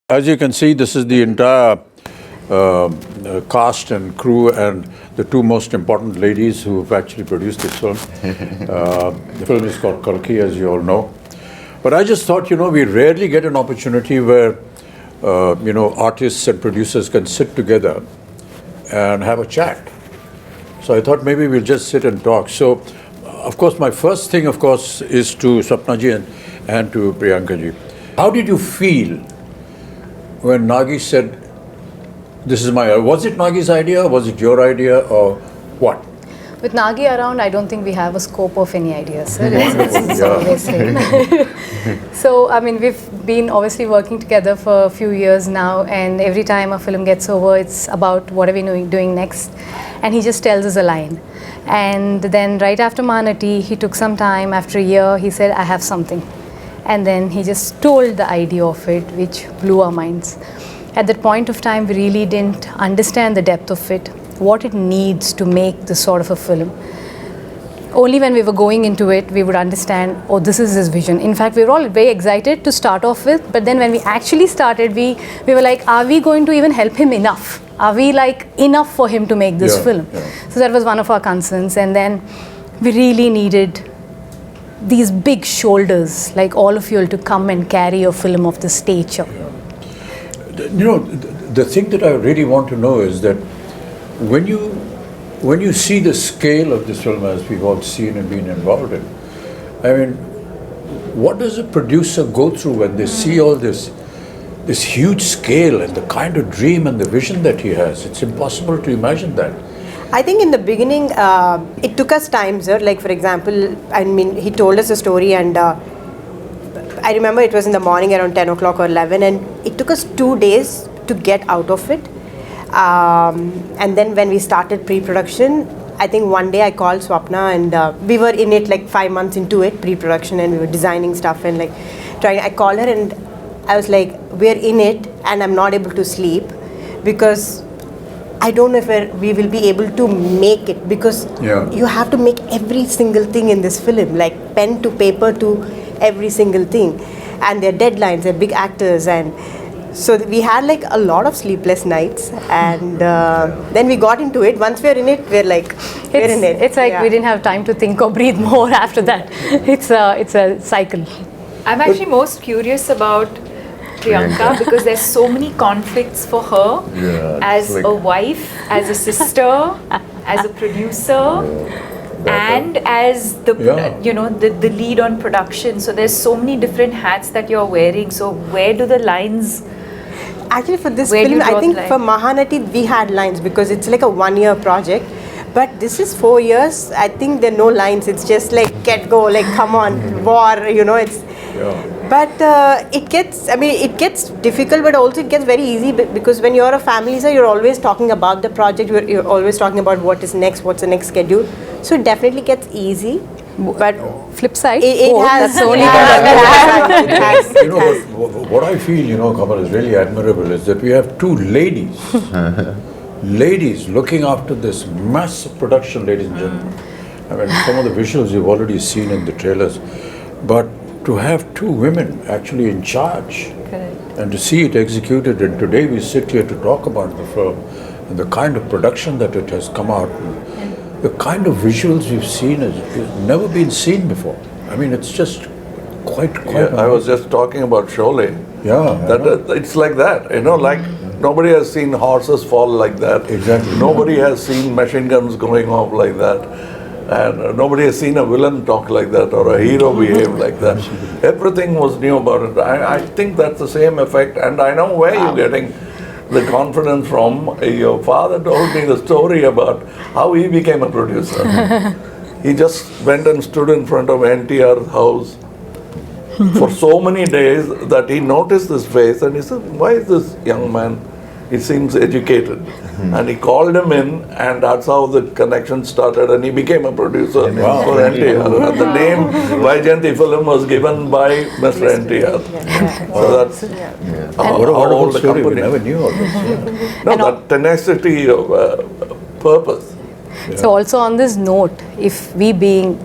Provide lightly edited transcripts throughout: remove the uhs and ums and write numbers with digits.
As you can see, this is the entire cast and crew and the two most important ladies who have actually produced this film. The film is called Kalki, as you all know. But I just thought, we rarely get an opportunity where, artists and producers can sit together and have a chat. So I thought maybe we'll just sit and talk. So, of course, my first thing, is to Sapna ji and to Priyanka ji. How did you feel when Nagi said, this is was it Nagi's idea, was it your idea, or what? With Nagi around, I don't think we have a scope of any ideas, sir. It's Yeah. always him. So, we've been obviously working together for a few years now, and every time a film gets over, it's about what are we doing next, and he just tells us a line. And then right after Manati, he took some time, after a year, he said, I have something. And then he just told the idea of it, which blew our minds. At that point of time, we really didn't understand the depth of it, what it needs to make this sort of a film. Only when we were going into it, we would understand, oh, this is his vision. In fact, we were all very excited to start off with, but then when we actually started, we were like, are we going to even help him enough? Are we enough for him to make this film? Yeah. So that was one of our concerns. And then we really needed these big shoulders, like all of you, to come and carry a film of this stature. Yeah. The thing that I really want to know is that when you see the scale of this film, as we've all seen and been involved in, what does a producer go through when they see all this huge scale and the kind of dream and the vision that he has? It's impossible to imagine that. I think in the beginning, it took us time, sir. Like, for example, he told us a story, and I remember it was in the morning around 10 o'clock or 11, and it took us 2 days to get out of it. And then when we started pre-production, I think one day I called Swapna, and we were in it 5 months into it, pre-production, and we were designing stuff and trying. I called her and I was like, we're in it and I'm not able to sleep because I don't know if we will be able to make it, because you have to make every single thing in this film, like pen to paper to every single thing, and their deadlines, they're big actors, and so we had a lot of sleepless nights, and then we got into it. Once we're in it, we're in it. It's like we didn't have time to think or breathe more after that. It's a cycle. I'm actually most curious about Priyanka because there's so many conflicts for her as a wife, as a sister, as a producer, and as the lead on production. So there's so many different hats that you're wearing. So where do the lines? Actually, for this film, I think for Mahanati we had lines because it's like a 1-year project. But this is 4 years. I think there are no lines. It's just get go, come on, war. It's. Yeah. But it gets difficult, but also it gets very easy because when you're a family, sir, you're always talking about the project. You're always talking about what is next, what's the next schedule. So it definitely gets easy. But flip side, it has. That's only what I feel, Kamal, is really admirable is that we have two ladies, ladies looking after this massive production, ladies and gentlemen. Some of the visuals you've already seen in the trailers, but to have two women actually in charge. Correct. And to see it executed, and today we sit here to talk about the film and the kind of production that it has come out, the kind of visuals we've seen has never been seen before. It's just quite I was just talking about Sholay. It's like that, nobody has seen horses fall like that. Exactly. Nobody has seen machine guns going off like that. And nobody has seen a villain talk like that or a hero behave like that. Everything was new about it. I think that's the same effect, and I know where you're getting the confidence from. Your father told me the story about how he became a producer. He just went and stood in front of NTR's house for so many days that he noticed this face and he said, why is this young man? He seems educated. And he called him in, and that's how the connection started, and he became a producer for NTR. And the name Vaijayanti film was given by Mr. NTR. So that's what a wonderful story. We never knew all this. No, that tenacity of purpose. So also on this note, if we being,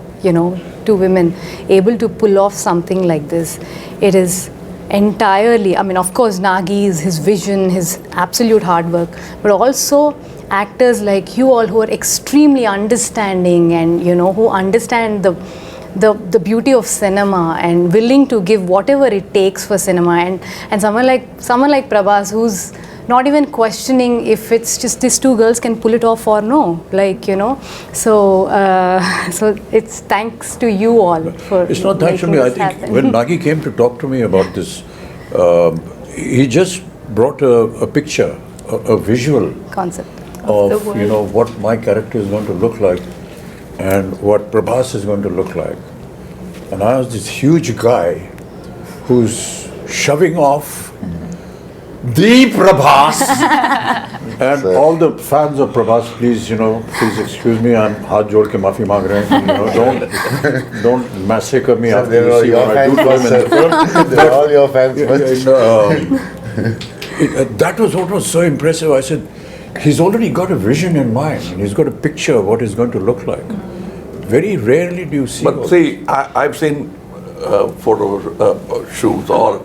two women able to pull off something like this, it is entirely. I mean, of course, Nagi's, his vision, his absolute hard work, but also actors like you all who are extremely understanding and, you know, who understand the beauty of cinema and willing to give whatever it takes for cinema, and someone like Prabhas, who's not even questioning if it's just these two girls can pull it off or no, like, you know. So so it's thanks to you all for It's not thanks to me. I this think happen. when Nagi came to talk to me about this, he just brought a picture, a visual concept. of, you know, what my character is going to look like and what Prabhas is going to look like. And I was this huge guy who's shoving off the Prabhas. And all the fans of Prabhas, please, you know, please excuse me, I'm haath jod ke maafi maang rahe hain. You know, don't massacre me after They're you all see your what I do fans to him in the first, film. They're all your fans Yeah, first. that was what was so impressive. I said, he's already got a vision in mind, and he's got a picture of what he's going to look like. Very rarely do you see. But see, I've seen photo shoots or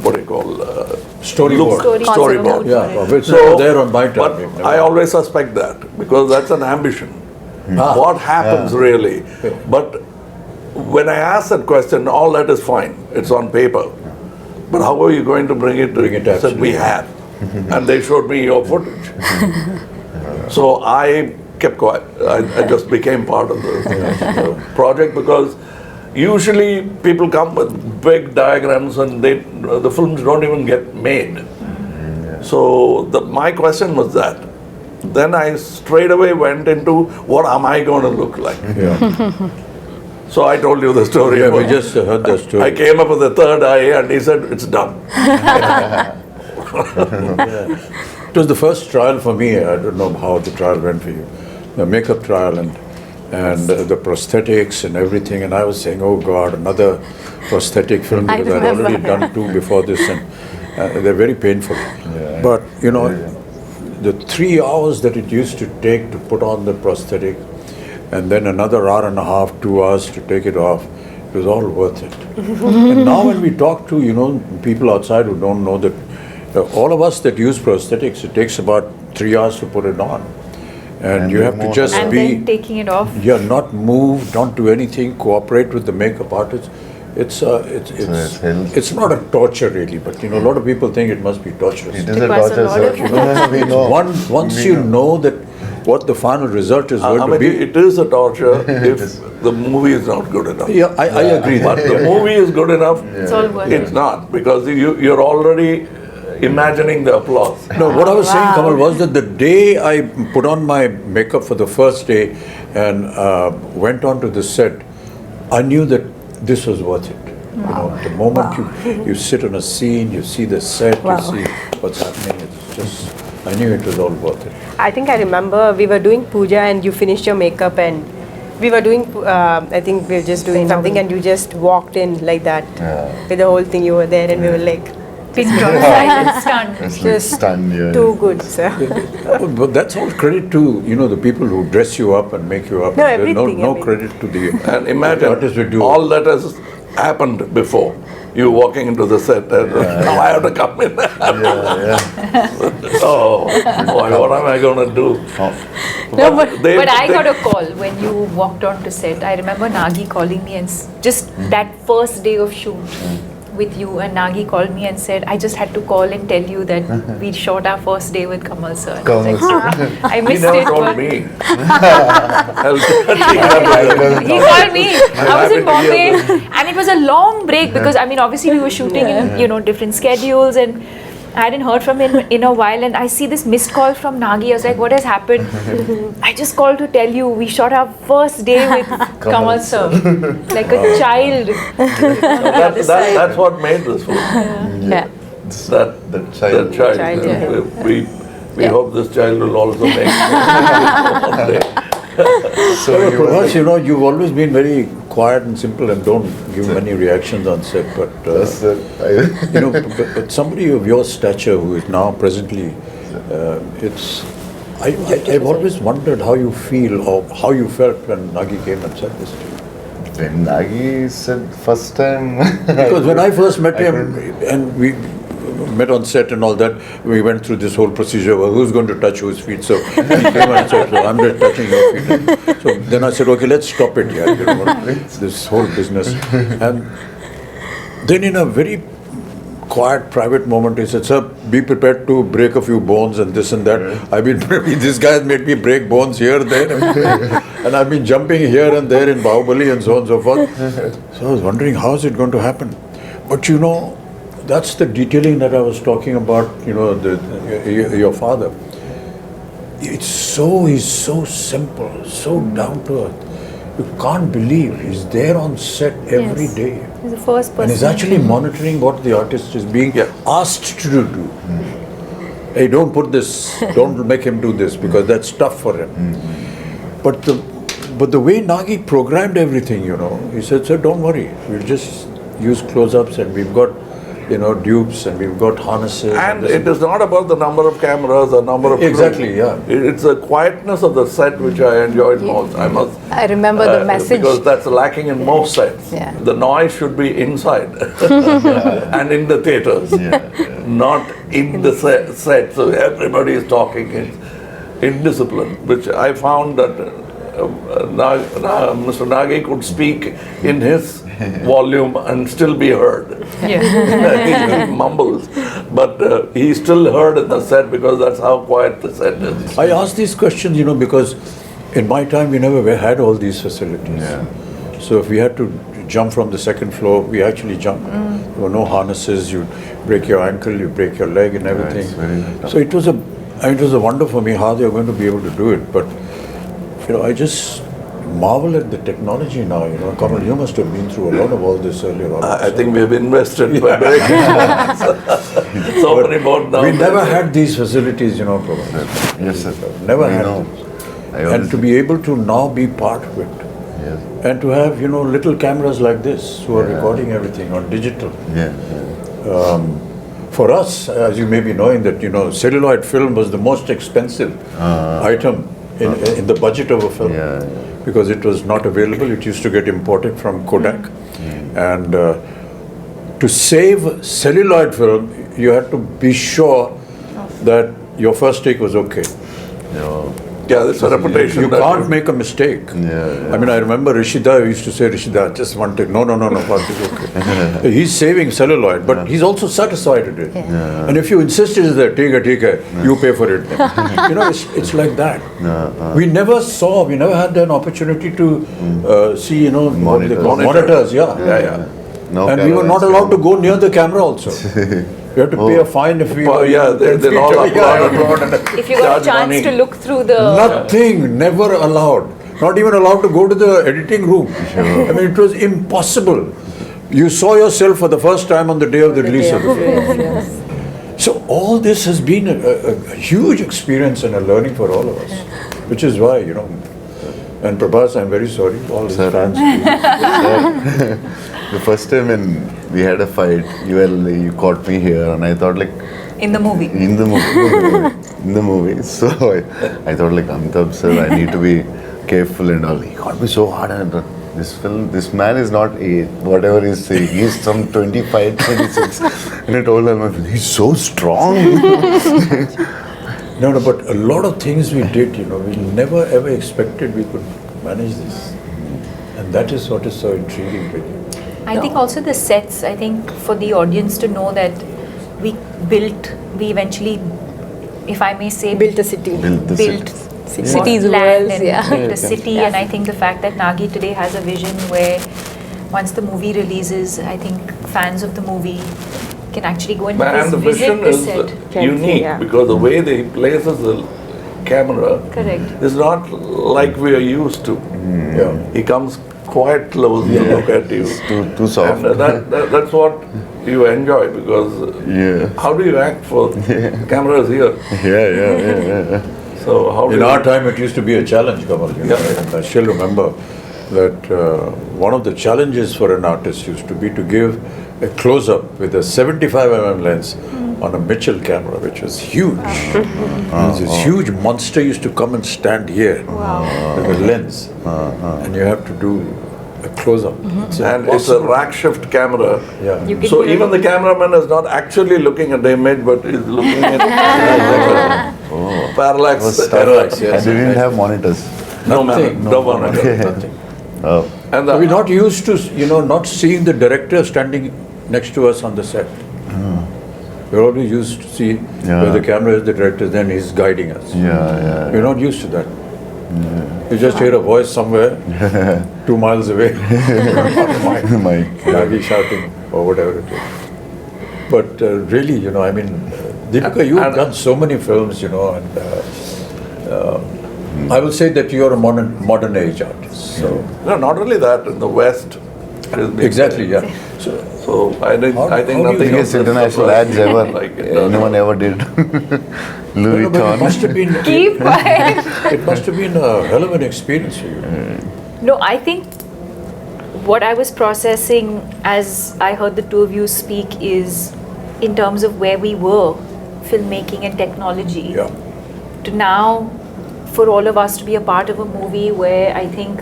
what do you call Storyboard. storyboard. Yeah, it's So, never there on my time. but We've never- I always suspect that because that's an ambition. Ah. What happens really? But when I ask that question, all that is fine. It's on paper. But how are you going to bring it to Bring it said we absolutely. have? And they showed me your footage. So I kept quiet. I just became part of the project because usually people come with big diagrams and the films don't even get made. So my question was that. Then I straight away went into what am I going to look like? Yeah, So I told you the story. yeah, we about- just heard that story. I came up with the third eye and he said, it's done. It was the first trial for me. I don't know how the trial went for you. The makeup trial and the prosthetics and everything. And I was saying, oh God, another prosthetic film I because I'd remember. already done two before this, and they're very painful. But you know, the 3 hours that it used to take to put on the prosthetic, and then another hour and a half, 2 hours to take it off, it was all worth it. And now when we talk to, you know, people outside who don't know that, all of us that use prosthetics, it takes about 3 hours to put it on. And you have to just And be, then taking it off. not move, don't do anything, cooperate with the makeup artist. It's it's not a torture really, but you know, a lot of people think it must be torturous. It is a requires a torture, lot sir. of You know, we know. Once you know that what the final result is going I to mean, be. it is a torture if the movie is not good enough. Yeah, I agree. But the movie is good enough, It's all worth it's it. not because you're already imagining the applause. No, what I was saying, Kamal, was that the day I put on my makeup for the first day and went on to the set, I knew that this was worth it. You know, the moment you sit on a scene, you see the set, you see what's happening, it's just, I knew it was all worth it. I think I remember we were doing puja and you finished your makeup and we were doing, I think we were just doing something and you just walked in like that with the whole thing. You were there and we were like, Pin drop, silent, stunned. It's like just stunned, yeah. too good, sir. But that's all credit to, you know, the people who dress you up and make you up. No, There's everything, no I mean. credit to the And imagine artists who do all that has happened before. You walking into the set and now I have to come in. Oh, boy, what am I going to do? No, but But I got a call when you walked on to set. I remember Nagi calling me and just that first day of shoot with you, and Nagi called me and said, I just had to call and tell you that we shot our first day with Kamal sir. And I was Kamal like, sir. I He missed never it. told but me. He called me. I was in happy to hear Bombay, and it was a long break because I mean, obviously we were shooting in different schedules, and I hadn't heard from him in a while. And I see this missed call from Nagi. I was like, what has happened? I just called to tell you we shot our first day with Kamal sir, like a child. That's what made this film. yeah. That child. child. yeah. We hope this child will also make one day. So you were Prabhas, you know, you've always been very quiet and simple and don't give many reactions on set, but you know, but somebody of your stature who is now presently, I've always wondered how you feel or how you felt when Nagi came and said this to you. When Nagi said first time. Because when I first met I him, couldn't- and we met on set and all that, we went through this whole procedure. Well, who's going to touch whose feet? So he came and said, "So I'm just touching your feet." So then I said, "Okay, let's stop it here. You know, this whole business." And then in a very quiet, private moment, he said, "Sir, be prepared to break a few bones and this and that." I've been, this guy has made me break bones here, there, and I've been jumping here and there in Bahubali and so on and so forth. So I was wondering, how is it going to happen? But you know, that's the detailing that I was talking about, you know, your father. He's so simple, so down to earth. You can't believe he's there on set every day. He's the first person. And he's actually monitoring what the artist is being asked to do. Hey, don't put this, don't make him do this because that's tough for him. But the way Nagi programmed everything, you know, he said, "Sir, don't worry, we'll just use close-ups and we've got, you know, dupes and we've got harnesses. And this it is not about the number of cameras or number of Exactly, crew. yeah. It's the quietness of the set which I enjoyed most. I must. I remember the message. Because that's lacking in most sets. Yeah. The noise should be inside and in the theaters, not in the set. So everybody is talking in discipline, which I found that Mr. Nagi could speak in his volume and still be heard. He mumbles, but he's still heard in the set because that's how quiet the set is. I ask these questions, you know, because in my time we never had all these facilities. So if we had to jump from the second floor, we actually jumped. There were no harnesses. You break your ankle, you break your leg, and everything. So it was a wonder for me how they were going to be able to do it. But you know, I just marvel at the technology now. You know, Kamal, you must have been through a lot of all this earlier on. I think we have invested by breaking so many bones down. We never had these facilities, you know, Prabhas. Yes, sir. Never I had know. them. And to be able to now be part of it. Yes. And to have, you know, little cameras like this who are recording everything on digital. For us, as you may be knowing, that, you know, celluloid film was the most expensive item in the budget of a film. Because it was not available. It used to get imported from Kodak. And to save celluloid film, you had to be sure that your first take was okay. Yeah, that's a reputation. You can't make a mistake. I mean, I remember Rishida used to say, "Rishida, just one take." No, first is okay. He's saving celluloid, but he's also satisfied with it. And if you insist it is there, take it, you pay for it. You know, it's like that. We never had an opportunity to see, you know, monitors. No And we were not allowed to go near the camera also. We had to pay a fine if we they'll all applaud. If you got a chance money. to look through the... Nothing, never allowed. Not even allowed to go to the editing room. I mean, it was impossible. You saw yourself for the first time on the day of the release of the film. So all this has been a huge experience and a learning for all of us. Which is why, you know, and Prabhas, I'm very sorry, all his fans. The first time when we had a fight, you caught me here, and I thought like. In the movie. In the movie. So I thought like, Amitabh sir, I need to be careful and all. He got me so hard, and this man is not whatever he's saying. He's some 25, 26. And I told him, he's so strong. No, but a lot of things we did, you know, we never ever expected we could manage this. And that is what is so intriguing with you. I think also the sets, I think for the audience to know that we eventually, if I may say, Built a city. built Cities, land worlds, and built a city. And I think the fact that Nagi today has a vision where once the movie releases, I think fans of the movie can actually go and And the visit vision the is set. unique because the way they places the camera Correct. is not like we are used to. He comes quite close to look at you. Too soft. And that's what you enjoy because how do you act for camera is here? Yeah. So how do In you our time, it used to be a challenge, Kamal. You know, and I still remember that one of the challenges for an artist used to be to give a close-up with a 75mm lens on a Mitchell camera, which was huge. This huge monster used to come and stand here with a lens, and you have to do a close-up. And it's a rack shift camera. Yeah. You can So hear even the cameraman is not actually looking at the image, but is looking at parallax. Parallax, I yes. didn't have monitors. No, Nothing, no monitor. Nothing. Oh. And We're not used to, not seeing the director standing next to us on the set. We're always used to see where the camera is, the director, then he's guiding us. Yeah. We're not used to that. You just hear a voice somewhere 2 miles away. My Maybe shouting or whatever it is. But really, I mean, Deepika, you've done so many films, and I will say that you're a modern age artist. So no, not only that, in the West. it has been exactly, there. yeah. So I think How do you nothing think else biggest international surprised ads me ever like it does. anyone ever did. Louis No, but it must have Vuitton. been. Keep quiet. It must have been a hell of an experience for you. No, I think what I was processing as I heard the two of you speak is in terms of where we were, filmmaking and technology, Yeah. to now for all of us to be a part of a movie where I think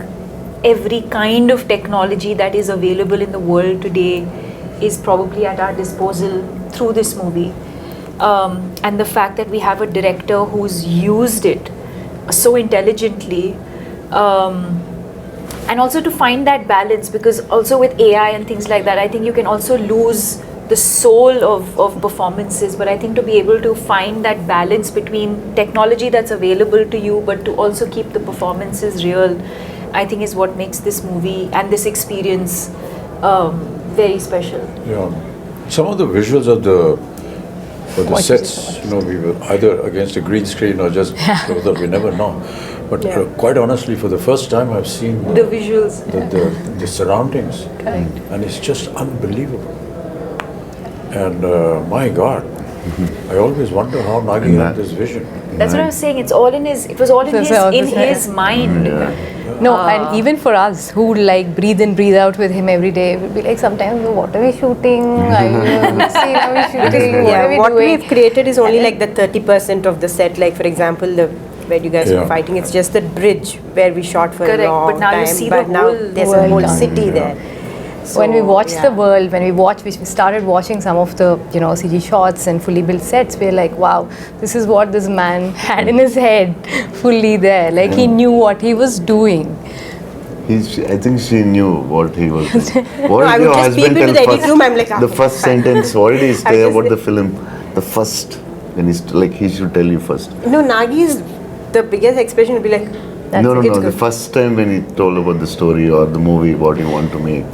every kind of technology that is available in the world today is probably at our disposal through this movie. And the fact that we have a director who's used it so intelligently, and also to find that balance, because also with AI and things like that, I think you can also lose the soul of performances, but I think to be able to find that balance between technology that's available to you but to also keep the performances real, I think is what makes this movie and this experience very special. Yeah. Some of the visuals of the sets, we were either against a green screen or just close up, we never know. But quite honestly, for the first time, I've seen The visuals. the surroundings, Correct. and it's just unbelievable. And my God, I always wonder how Nagi had this vision. That's what I was saying. It was all in his mind. No, and even for us who like breathe in, breathe out with him every day, we'd be like sometimes, what are we shooting? Which scene are we shooting? What are we what doing? we've created is only like the 30% of the set. Like for example, where you guys were fighting, it's just that bridge where we shot for Correct, a long but now you time. see but the now whole there's a world whole done. city there. So, When we watched the yeah. world, we started watching some of the CG shots and fully built sets, we're like, wow, this is what this man had in his head, fully there. Like he knew what he was doing. I think she knew what he was doing. What No, I did would your just peep husband into tell the edit room, I'm like, the first sentence, what did he say just- about the film? The first, when he's like, he should tell you first. No, Nagi's the biggest expression would be like, No, it's the good. first time when he told about the story or the movie, what he want to make.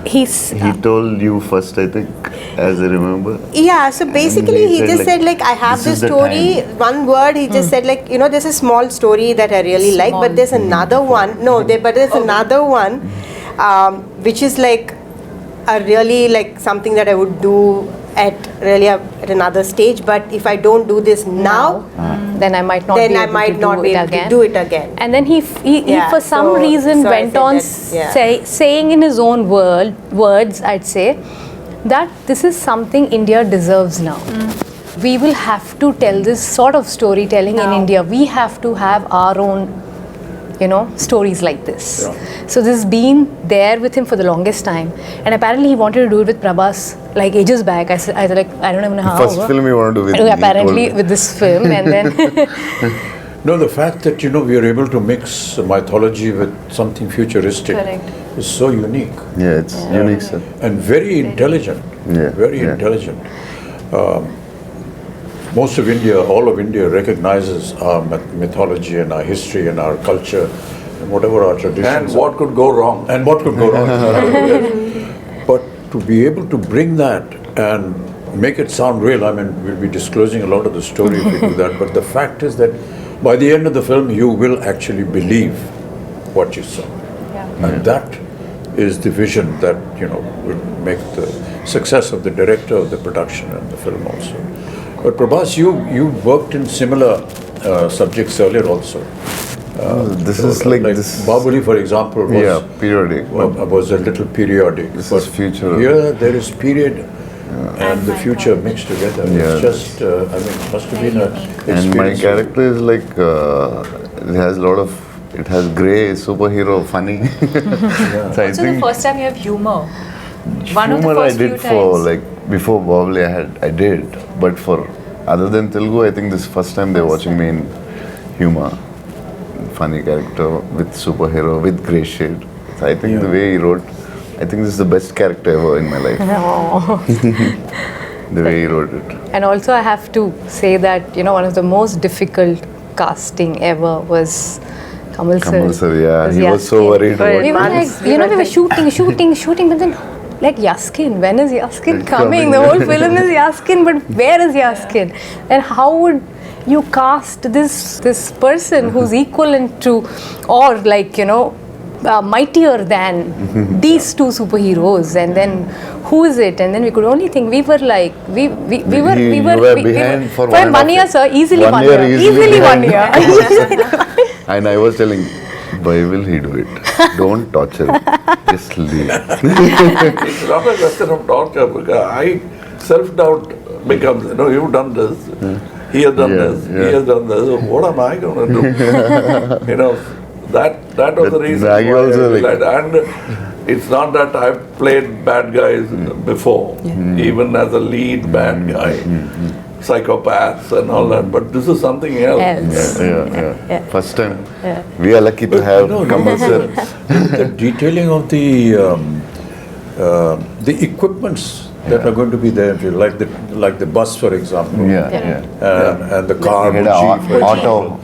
He He told you first, I think, as I remember. Yeah, so basically he just said like, I have this this is the story, time. one word, he just said like, there's a small story that I really like, Small. but there's another one, but there's another one, which is like a really like something that I would do at another stage, but if I don't do this now, then I might not then be I able might to not do be it able again. to do it again. And then he Yeah, for some so- reason so I went said on that, yeah. saying in his own words, I'd say, that this is something India deserves now. We will have to tell this sort of storytelling in Now. India. We have to have our own, stories like this. Yeah. So this has been there with him for the longest time. And apparently he wanted to do it with Prabhas like ages back. I said, like, I don't even know how. First film you want to do with Apparently with this film, and then No, the fact that we are able to mix mythology with something futuristic Correct. is so unique Yeah, it's unique, sir. and very intelligent. Yeah, Very yeah. intelligent. Most of India, all of India recognizes our mythology and our history and our culture and whatever our traditions. And what could go wrong? And what could go wrong? But to be able to bring that and make it sound real, we'll be disclosing a lot of the story if we do that, but the fact is that by the end of the film, you will actually believe what you saw. And that is the vision that, will make the success of the director, of the production and the film also. But Prabhas, you worked in similar subjects earlier also. This is like this. Bahubali, for example, was periodic. was a little periodic. This but is future. Here there is period and the future mixed together. Yeah. It's just, it must have been a And my experience. character is like, it has a lot of It has grey, superhero, funny. So I Also, the think first time you have humor. One of the humor I first few did for times. like before Bahubali I did, but for other than Telugu, I think this is first time they're watching me in humor, funny character with superhero with grey shade. So I think the way he wrote, I think this is the best character ever in my life. The way he wrote it. And also I have to say that, one of the most difficult casting ever was Kamal sir. Kamal sir, yeah, Was he was so Yaskin. worried about We were months. like, we were shooting, but then like Yaskin, when is Yaskin coming? The whole film is Yaskin, but where is Yaskin? And how would you cast this person who's equivalent to, or like, mightier than these two superheroes, and then who is it? And then we could only think, we were like, we were behind for 1 year, sir, easily 1 year, year, easily easily 1 behind. year. And I was telling, why will he do it? Don't torture him. Just leave. It's not a question of torture because I self-doubt becomes, you've done this, he has done this, he has done this, what am I going to do? That was the reason why I realized. And it's not that I've played bad guys before, even as a lead bad guy, psychopaths and all that, but this is something else. Yeah. First time. We are lucky to have Kamal sir. The detailing of the equipments that are going to be there, like the bus, for example. And the car, We had Buji, for auto.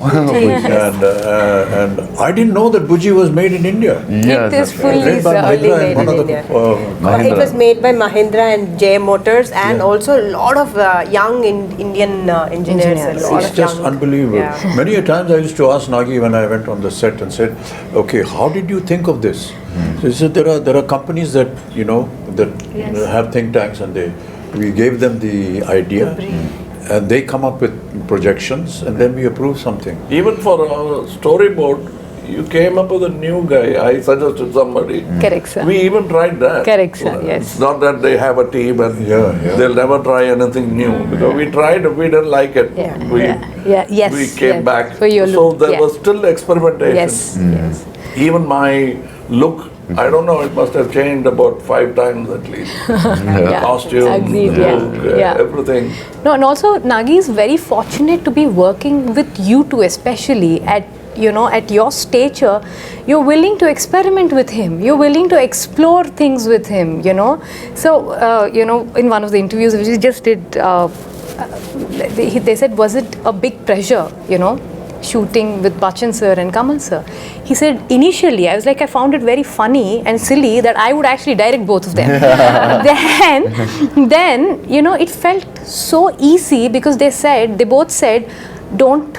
and I didn't know that Buji was made in India. It is fully Made by early Mahindra made and one in of the, India. It was made by Mahindra and J Motors, and also a lot of young Indian engineers. Engineers. A lot It's of just young, unbelievable. Yeah. Many a times I used to ask Nagi when I went on the set and said, okay, how did you think of this? So he said, there are companies that, have think tanks, and we gave them the idea, and they come up with projections, and then we approve something. Even for a storyboard, you came up with a new guy. I suggested somebody. Correct, sir. We even tried that. Correct, sir, yes. It's not that they have a team and Yeah. they'll never try anything new. Because we tried, we didn't like it. Yes. We came back. For your So look, there was still experimentation. yes. Even my look, I don't know, it must have changed about 5 times at least. Costume, Agreed, look, yeah. everything. No, and also Nagi is very fortunate to be working with you two, especially at your stature. You're willing to experiment with him. You're willing to explore things with him. So in one of the interviews which we just did, they said, was it a big pressure? Shooting with Bachchan sir and Kamal sir. He said, initially, I was like, I found it very funny and silly that I would actually direct both of them. then, it felt so easy because they both said, don't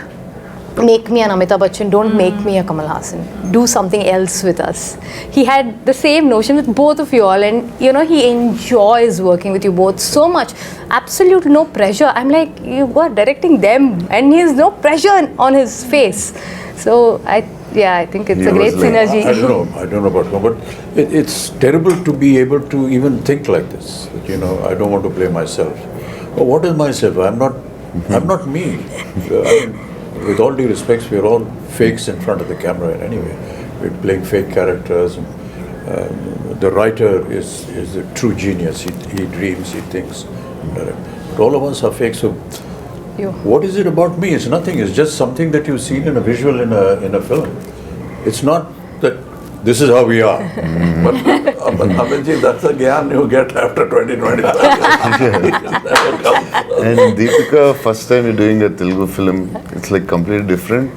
make me an Amitabh Bachchan, don't make me a Kamal Haasan. Do something else with us. He had the same notion with both of you all, and he enjoys working with you both so much. Absolute no pressure. I'm like, you are directing them, and he has no pressure on his face. So I think it's a great synergy. I don't know about him, but it's terrible to be able to even think like this. I don't want to play myself. But what is myself? I'm not me. With all due respects, we're all fakes in front of the camera in any way. We're playing fake characters. The writer is a true genius. He dreams, he thinks. But all of us are fake. So what is it about me? It's nothing. It's just something that you've seen in a visual in a film. It's not that this is how we are. But Abhijit, that's a gyan you get after 20-25 And Deepika, first time you're doing a Telugu film, it's like completely different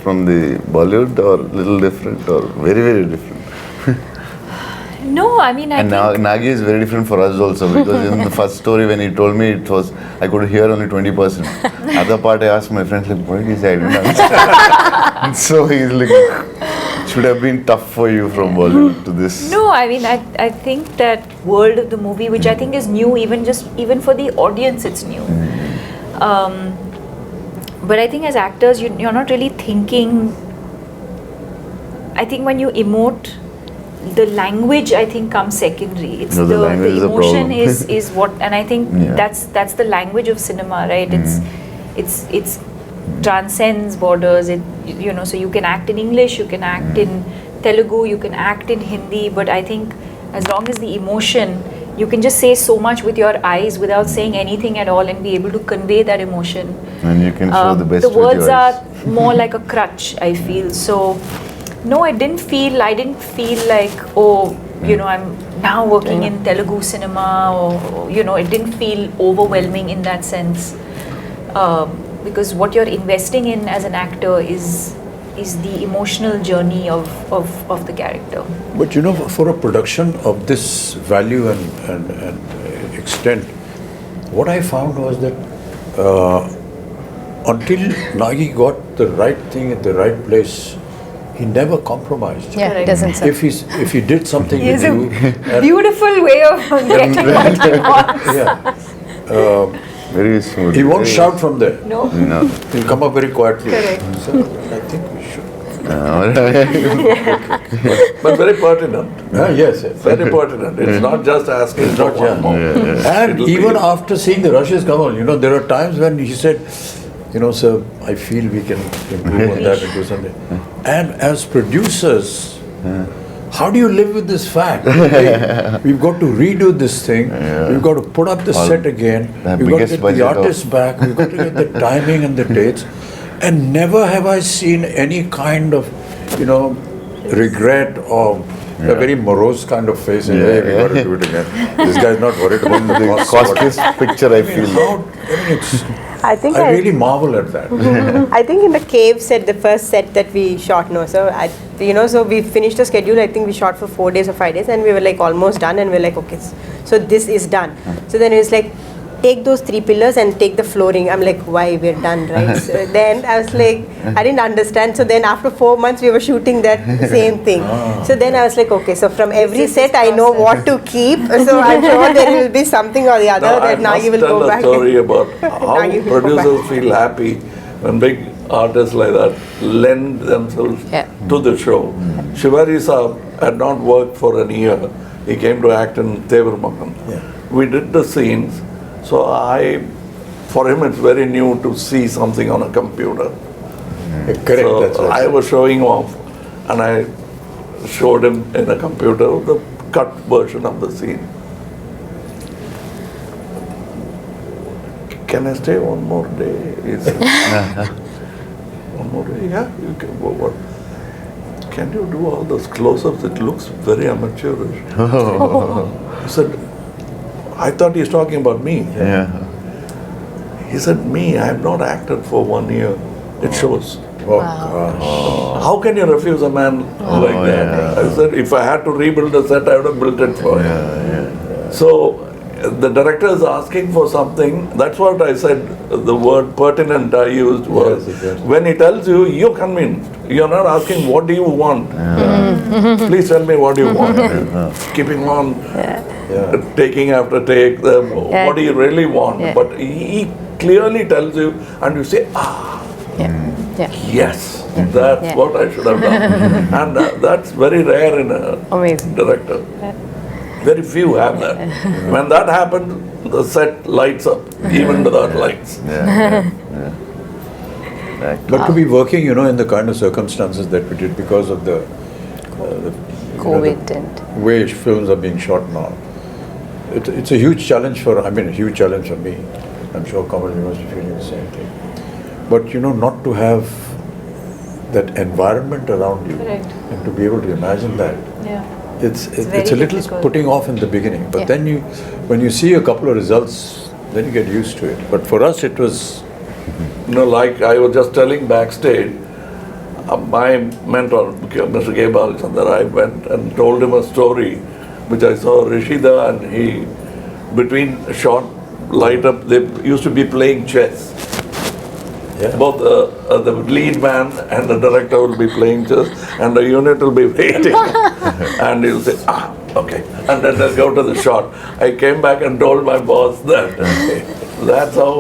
from the Bollywood, or little different, or very, very different. No, I mean, I And think Nagi is very different for us also, because in the first story when he told me, I could hear only 20%. Other part I asked my friends, like, what did he say? I didn't understand. So he's like, it should have been tough for you from Bollywood to this. No, I mean, I think that world of the movie, which I think is new, even for the audience, it's new. But I think as actors, you're not really thinking. I think when you emote, the language, I think, comes secondary. It's No, the language is a emotion problem. is what, and I think that's the language of cinema, right? It's transcends borders. So you can act in English, you can act in Telugu, you can act in Hindi, but I think as long as the emotion, you can just say so much with your eyes without saying anything at all and be able to convey that emotion. And you can show the best The with words your are eyes. more like a crutch, I feel. So, no, I didn't feel like, oh, I'm now working in Telugu cinema, or, it didn't feel overwhelming in that sense. Because what you're investing in as an actor is the emotional journey of the character. But for a production of this value and extent, what I found was that until Nagi got the right thing at the right place, he never compromised. Yeah, Correct. it doesn't sir. If he did something He has with a you, and- beautiful way of getting what he wants. Very smooth. he won't very- shout from there. No? No. He'll come up very quietly. Correct. So I think we should. But very pertinent. Yes. Very pertinent. It's not just asking It's for not, one more. And It'll even be- after seeing the rushes, Kamal, there are times when he said, sir, I feel we can improve on that and do something. And as producers, how do you live with this fact? Hey, we've got to redo this thing. We've got to put up the set again. the We've got to biggest get the budget of- artists back. We've got to get the timing and the dates. And never have I seen any kind of, regret or a very morose kind of face. Saying, hey, we got to do it again. This guy's not worried about the The cost. costliest picture I feel. I think I really marvel at that. I think in the cave set, the first set that we shot, so we finished the schedule. I think we shot for 4 days or 5 days, and we were like almost done, and we were like, okay, so this is done. So then it was like, take those 3 pillars and take the flooring. I'm like, why, we're done, right? So then I was like, I didn't understand. So then after 4 months, we were shooting that same thing. So then I was like, okay, so from every set, I know what to keep. So I'm sure there will be something or the other Now, I that Nagi must will tell go a back. story about how Nagi will go producers feel happy when big artists like that lend themselves Yeah. to the show. Shivari Saab had not worked for a year. He came to act in Tevar Makan. We did the scenes. So for him it's very new to see something on a computer. Correct. So That's right. I was showing off and I showed him in a computer the cut version of the scene. Can I stay one more day? He said, one more day? Yeah, you can go. What? Can you do all those close-ups? It looks very amateurish. He said, I thought he's talking about me. Yeah. He said, me, I have not acted for 1 year. It shows. Oh, gosh. How can you refuse a man like that? yeah. I said, if I had to rebuild the set, I would have built it for him. So the director is asking for something. That's what I said. The word pertinent I used was Yes, exactly. when he tells you, you're convinced. You're not asking what do you want. Please tell me what you want. Keeping on, taking after take. What do you really want? Yeah. But he clearly tells you, and you say, Yeah. yes, that's Yeah. what I should have done. And that's very rare in a Amazing. director. Very few have that. When that happens, the set lights up, even without lights. But to be working, in the kind of circumstances that we did because of the COVID and way films are being shot now, it's a huge challenge a huge challenge for me. I'm sure Kamal, you must be feeling the same thing. But not to have that environment around you Correct. and to be able to imagine that. Yeah. It's very a little difficult. putting off in the beginning, but Yeah. then when you see a couple of results, then you get used to it. But for us, it was Like I was just telling backstage, my mentor, Mr. K. Balachandar, I went and told him a story which I saw Rishida and he, between shot, light up, they used to be playing chess. Yeah. Both the lead man and the director will be playing chess and the unit will be waiting. And he'll say, okay. And then they'll go to the shot. I came back and told my boss that that's how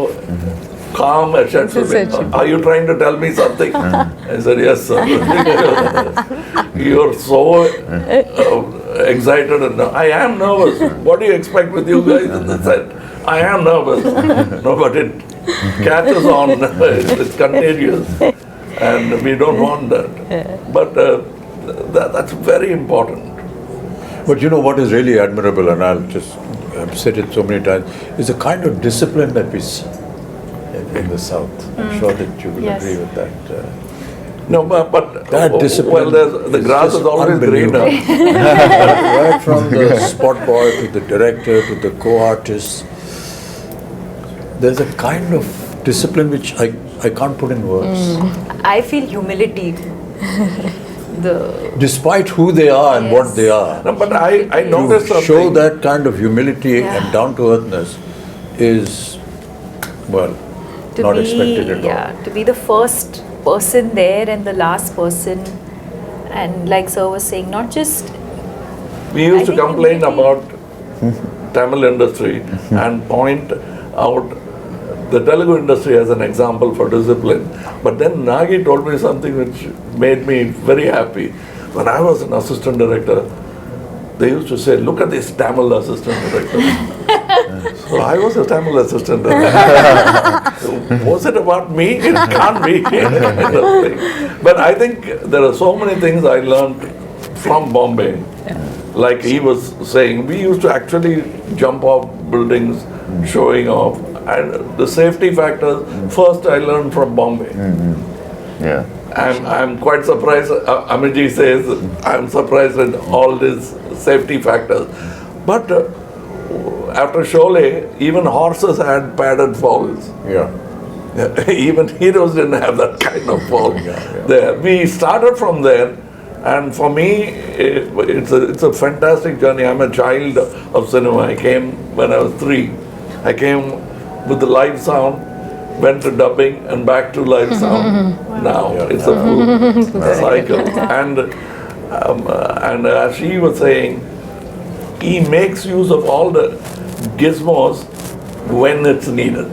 calm a shot should be. Are you trying to tell me something? I said, yes, sir. You're so excited. And I am nervous. What do you expect with you guys in the set? I am nervous. No, but it catches on. It's contagious, and we don't want that. But that's very important. But you know what is really admirable, and I've said it so many times, is the kind of discipline that we see in the South. I'm sure that you will Yes. agree with that. No, but That discipline. well, the grass just is always unbelievable. greener. Right from the spot boy to the director to the co-artist, there's a kind of discipline which I can't put in words. I feel humility. Despite who they are and what Yes. they are, No, but I noticed to something. show that kind of humility Yeah. and down-to-earthness is, well, To not be, expected at all. to be the first person there and the last person, and like Sir was saying, not just We used to I think complain humility- about Tamil industry and point out the Telugu industry as an example for discipline. But then Nagi told me something which made me very happy. When I was an assistant director, they used to say, look at this Tamil assistant director. So I was a Tamil assistant director. Was it about me? It can't be. Kind of thing. But I think there are so many things I learned from Bombay. Like he was saying, we used to actually jump off buildings, showing off. And the safety factors, first I learned from Bombay. Yeah. And I'm quite surprised, Amiji says, I'm surprised at all these safety factors. But after Sholay, even horses had padded falls. Yeah. Even heroes didn't have that kind of fall. There. We started from there, and for me, it's a fantastic journey. I'm a child of cinema. I came when I was 3. I came with the live sound, went to dubbing, and back to live sound. Now it's a full cycle. And as she was saying, he makes use of all the gizmos when it's needed.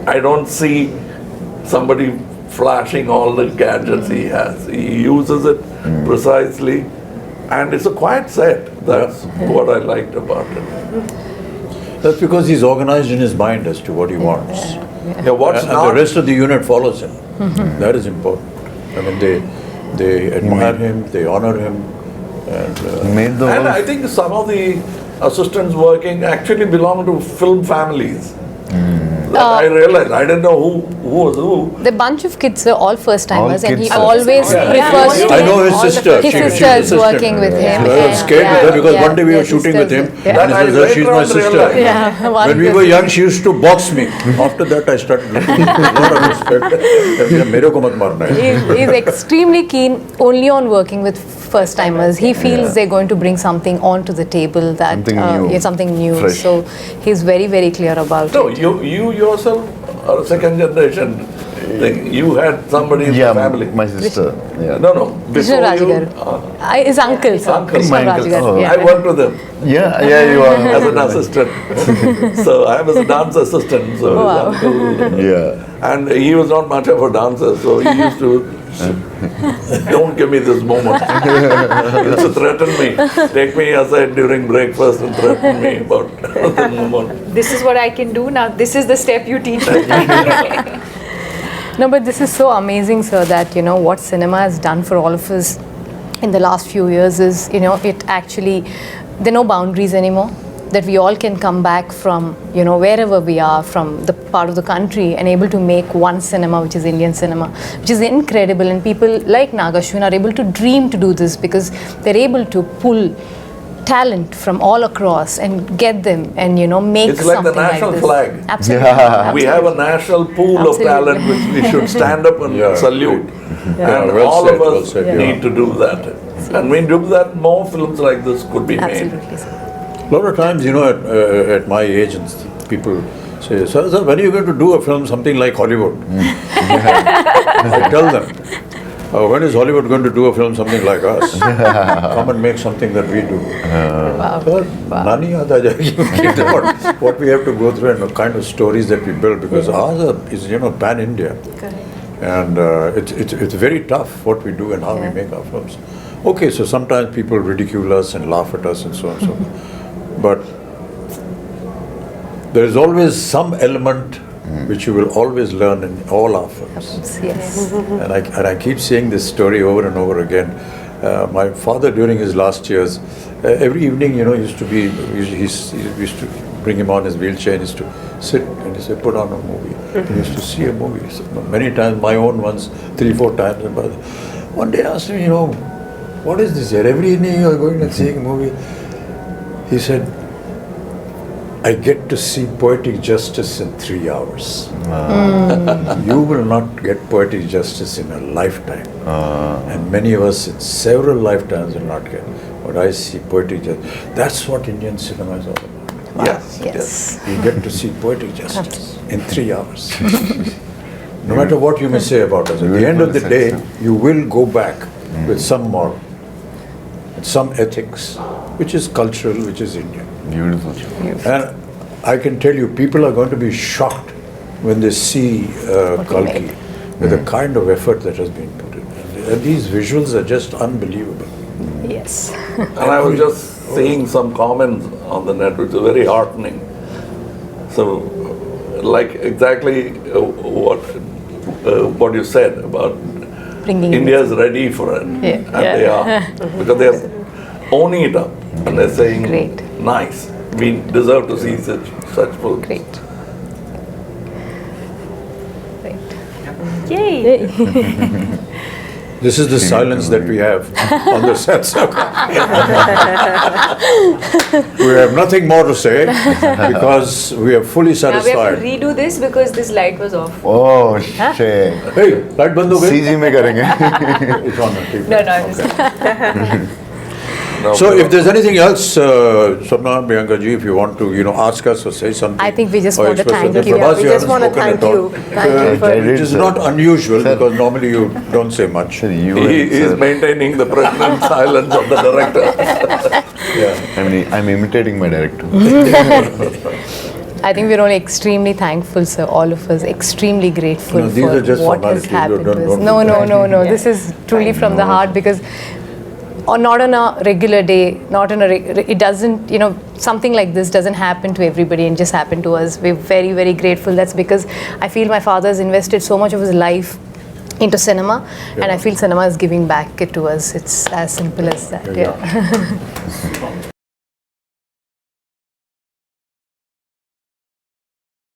I don't see somebody flashing all the gadgets he has. He uses it precisely, and it's a quiet set. That's what I liked about it. That's because he's organized in his mind as to what he wants. Yeah, what's And not the rest of the unit follows him. That is important. I mean, they admire him, they honor him, and Made the And whole I think some of the assistants working actually belong to film families. That I realized. I didn't know who was who. The bunch of kids are all first timers, All and he kids. always Yeah. prefers I know his sister. His She's sister is assistant. working with him. I was scared with her because one day we were yeah, shooting with him, sisters, and he That I says, "Sir, she's later my on sister." realized. Yeah, one When we were young, she used to box me. After that, I started looking a lot of respect. मेरे को मत मारना है. He's extremely keen only on working with first timers. He feels they're going to bring something onto the table that Something new. yeah, something new. Fresh. So he's very, very clear about No, it. you yourself are a second generation thing. You had somebody in yeah, the family. my sister. Yeah. No, Krishna before Raj you. garu. His uncle, sir. Uncle. Krishna My Raj uncle. garu, Oh. yeah. I worked with him Yeah, you as are. an assistant. So I was a dance assistant. So his Wow. uncle. Yeah. And he was not much of a dancer, so he used to. Don't give me this moment. He used to threaten me. Take me aside during breakfast and threaten me about the moment. this is what I can do now. This is the step you teach me. No, but this is so amazing, sir, that, what cinema has done for all of us in the last few years is, it actually, there are no boundaries anymore. That we all can come back from, wherever we are, from the part of the country, and able to make one cinema, which is Indian cinema, which is incredible. And people like Nagashwin are able to dream to do this because they're able to pull talent from all across and get them and, make It's like the something national this. flag. Absolutely. Yeah. We have a national pool Absolutely. of talent which we should stand up and Yeah, salute. Yeah, And well all said, of well us said, yeah. need to do that. And when we do that, more films like this could be made. Absolutely, sir. A lot of times, at my age, and people say, sir, when are you going to do a film, something like Hollywood? I tell them, when is Hollywood going to do a film, something like us? Come and make something that we do. Wow. Sir, nani yaad aa jayegi. What we have to go through and the kind of stories that we build, because ours is, pan-India. And it's very tough what we do and how we make our films. Okay, so sometimes people ridicule us and laugh at us and so on and so forth. But there is always some element which you will always learn in all our films. Yes. And I keep saying this story over and over again. My father, during his last years, every evening, used to be, he used to bring him on his wheelchair and used to sit and he said, put on a movie. He used to see a movie. So many times, my own ones, 3-4 times. And one day I asked him, what is this here? Every evening you are going and seeing a movie. He said, I get to see poetic justice in 3 hours. You will not get poetic justice in a lifetime. And many of us in several lifetimes will not get. But I see poetic justice. That's what Indian cinema is all about. Yes. You get to see poetic justice in 3 hours. No matter what you may say about us, at the end of the day, you will go back with some moral, with some ethics, which is cultural, which is Indian. Beautiful. And I can tell you, people are going to be shocked when they see Kalki with the kind of effort that has been put in. And these visuals are just unbelievable. Yes. And I was just seeing some comments on the net, which is very heartening. So, like exactly what you said about Bringing India's ready for it, and they are, because they are owning it up, and they're saying, Great. nice, we deserve to see such films. Great. Yay! This is the silence that we have on the sets. We have nothing more to say because we are fully Now we have to satisfied. redo this because this light was off. Oh shit. Hey, light band ho gayi? CG में करेंगे. It's on the TV. No, I'm just Now, So if there's anything else, Sapna, Priyanka ji, if you want to, ask us or say something. I think we just or want to express thank something. you. Prabhas, We you just haven't want to spoken thank at all. you. Thank you for Which is not unusual because normally you don't say much. Sir, you he and is sir. maintaining the pregnant silence of the director. Yeah. I'm imitating my director. I think we're only extremely thankful, sir, all of us, extremely grateful No, these for are just what has formalities. You happened don't- to us. don't No, do no, that. no. This is truly from the heart because or not on a regular day, not on a it doesn't, something like this doesn't happen to everybody and just happen to us. We're very, very grateful. That's because I feel my father has invested so much of his life into cinema, and I feel cinema is giving back it to us. It's as simple as that. Yeah. Yeah.